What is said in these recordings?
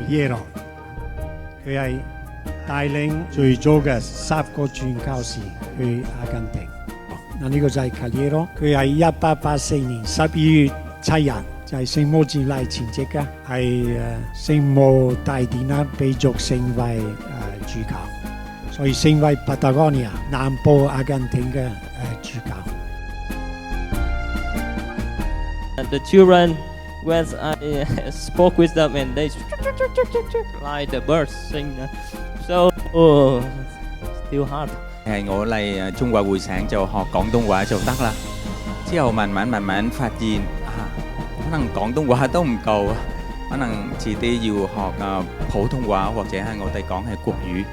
耶羅，佢係帶領最早嘅10個傳教士去阿根廷。嗱，呢個就係卡耶羅，佢係1884年12月7日，就係聖母節禮前夕嘅，係聖母大典啦，被逐成為主教，所以成為 Patagonia 南部阿根廷嘅主教。The children, when I spoke with them, and they like the birds sing, so still hard. 係我嚟中華會省就學廣東話就得啦。之後慢慢發現可能廣東話都唔夠，可能遲啲要學普通話或者係我哋講係國語。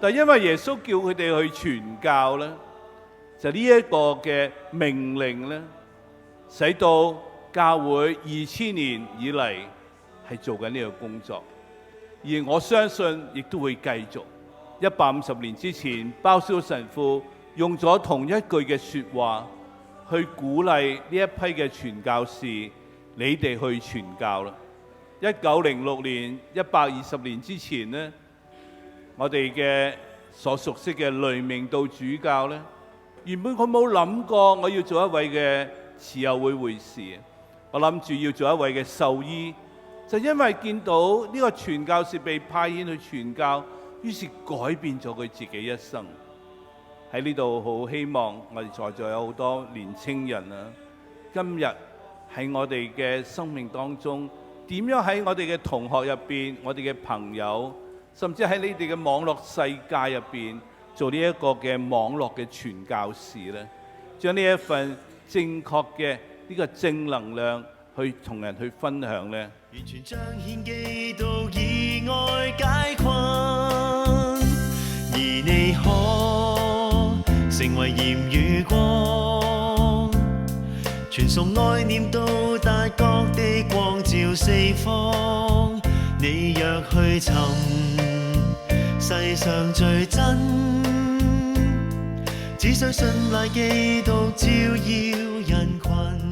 但因為耶穌叫佢哋去傳教咧，就呢一個嘅命令咧，使到教會2000年以嚟係做緊呢個工作，而我相信亦都會繼續。150年之前，鮑思神父用咗同一句嘅説話去鼓勵呢一批嘅傳教士，你哋去傳教啦。1906年120年之前呢，我哋嘅所熟悉嘅雷明道主教呢，原本佢冇諗過我要做一位嘅慈幼會會士，我諗住要做一位嘅獸醫，就因為見到呢個傳教士被派遣去傳教，於是改變咗佢自己一生。喺呢度好希望我哋在座有好多年青人啊，今日喺我哋嘅生命當中，點樣喺我哋嘅同學入邊，我哋嘅朋友，甚至喺你哋嘅網絡世界入邊做呢一個嘅網絡嘅傳教士咧，將呢一份正確嘅呢個正能量去同人去分享咧，完全彰顯基督以愛解困，而你可成為鹽與光，傳送愛念到達各地，光照四方。你若去尋世上最真，只需信賴基督照耀人群。